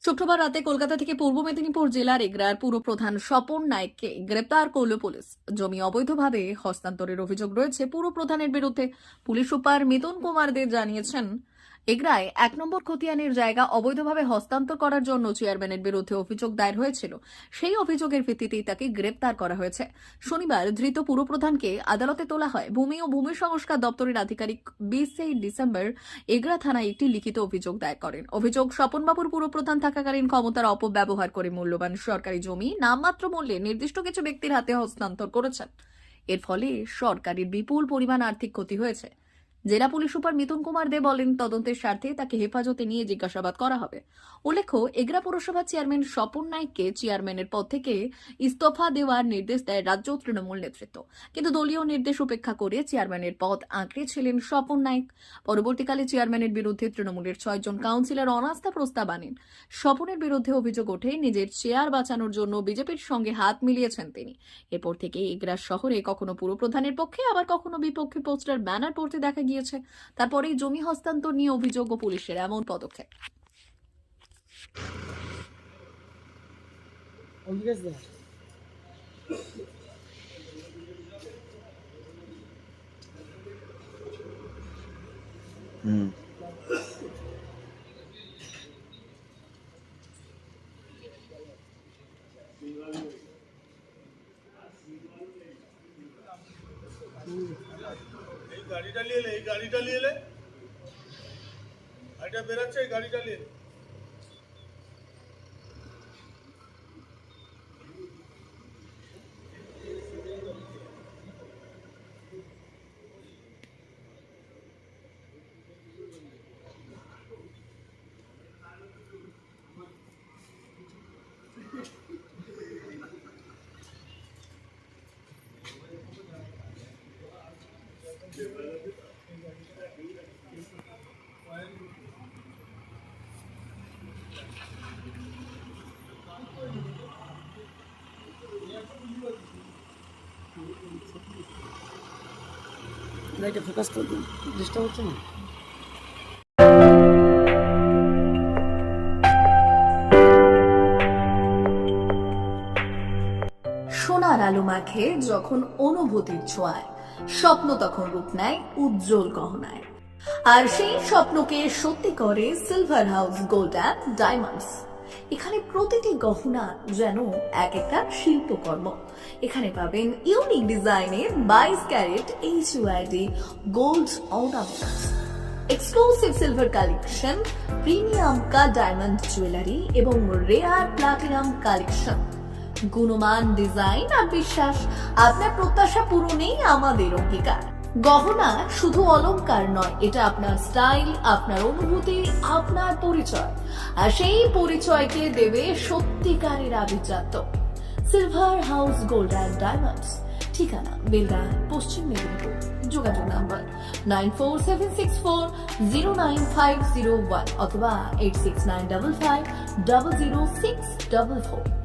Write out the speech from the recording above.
শুক্রবার রাতে কলকাতা থেকে পূর্ব মেদিনীপুর জেলার এগরার পুরপ্রধান স্বপন নায়েককে গ্রেপ্তার করল পুলিশ। জমি অবৈধভাবে হস্তান্তরের অভিযোগ রয়েছে পুরপ্রধানের বিরুদ্ধে। পুলিশ সুপার মিথুন কুমার দে জানিয়েছেন, এগরায় 1 নম্বর খতিয়ানের জায়গা অবৈধভাবে হস্তান্তর করার জন্য চেয়ারম্যানের বিরুদ্ধে অভিযোগ দায়ের হয়েছিল। সেই অভিযোগের ভিত্তিতেই তাকে গ্রেপ্তার করা হয়েছে। শনিবার ধৃত পুরপ্রধানকে আদালতে তোলা হয়। ভূমি ও ভূমি সংস্কার দপ্তরের আধিকারিক 20 ডিসেম্বর এগরা থানায় একটি লিখিত অভিযোগ দায়ের করেন। অভিযোগ, স্বপনবাবুর পুরপ্রধান থাকাকালীন ক্ষমতার অপব্যবহার করে মূল্যবান সরকারি জমি নামমাত্র মূল্যে নির্দিষ্ট কিছু ব্যক্তির হাতে হস্তান্তর করেছেন। এর ফলে সরকারের বিপুল পরিমাণ আর্থিক ক্ষতি হয়েছে। জেলা পুলিশ সুপার মিথুন কুমার দে বলেন, তদন্তের স্বার্থে তাকে হেফাজতে নিয়ে জিজ্ঞাসাবাদ করা হবে। উল্লেখ্য, এগরা পৌরসভার চেয়ারম্যান স্বপন নায়েককে চেয়ারম্যানের পদ থেকে ইস্তফা দেওয়ার নির্দেশ দেয় রাজ্য তৃণমূল নেতৃত্ব। কিন্তু দলীয় নির্দেশ উপেক্ষা করে চেয়ারম্যানের পদ আঁকড়েছিলেন স্বপন নায়েক। পরবর্তীকালে চেয়ারম্যানের বিরুদ্ধে তৃণমূলের 6 জন কাউন্সিলর অনাস্থা প্রস্তাব আনেন। স্বপনের বিরুদ্ধে অভিযোগ ওঠে, নিজের চেয়ার বাঁচানোর জন্য বিজেপির সঙ্গে হাত মিলিয়েছেন তিনি। এরপর থেকে এগরা শহরে কখনো পুরপ্রধানের পক্ষে আবার কখনো বিপক্ষে পোস্টার ব্যানার পড়তে দেখা গিয়েছে। তারপরেই জমি হস্তান্তর নিয়ে অভিযোগ ও পুলিশের এমন পদক্ষেপ। গাড়িটা নিয়ে এলে, এই গাড়িটা নিয়ে এলে, গাড়িটা বেরাচ্ছে, এই গাড়িটা নিয়ে এলে। লাইটে ফোকাস করে দিন, ডিস্টার্ব হচ্ছে না। সোনার আলো মাখে যখন অনুভূতির ছোঁয়ায়, স্বপ্ন তখন রূপ নেয় উজ্জ্বল গহনায়। আর সেই স্বপ্নকে সত্যি করে silver house gold and diamonds. এখানে প্রতিটি গহনা যেন এক একটা শিল্পকর্ম। এখানে পাবেন ইউনিক ডিজাইনের 22 carat HUID gold ornaments, exclusive silver collection, premium cut diamond jewellery এবং রেয়ার প্লাটিনাম কালেকশন। গুণমান, ডিজাইন আর বিশ্বাস, আপনার প্রত্যাশা পূরণেই আমাদের অঙ্গীকার। গহনা শুধু অলংকার নয়, এটা আপনার স্টাইল, আপনার অনুভূতি, আপনার পরিচয়। আর সেই পরিচয়কে দেবে সত্যিকারের আভিজাত্য। Silver house gold and diamonds, ঠিকানা বেলডা, পশ্চিম মেদিনীপুর। যোগাযোগ নাম্বার 9476409501 অথবা 8695500644।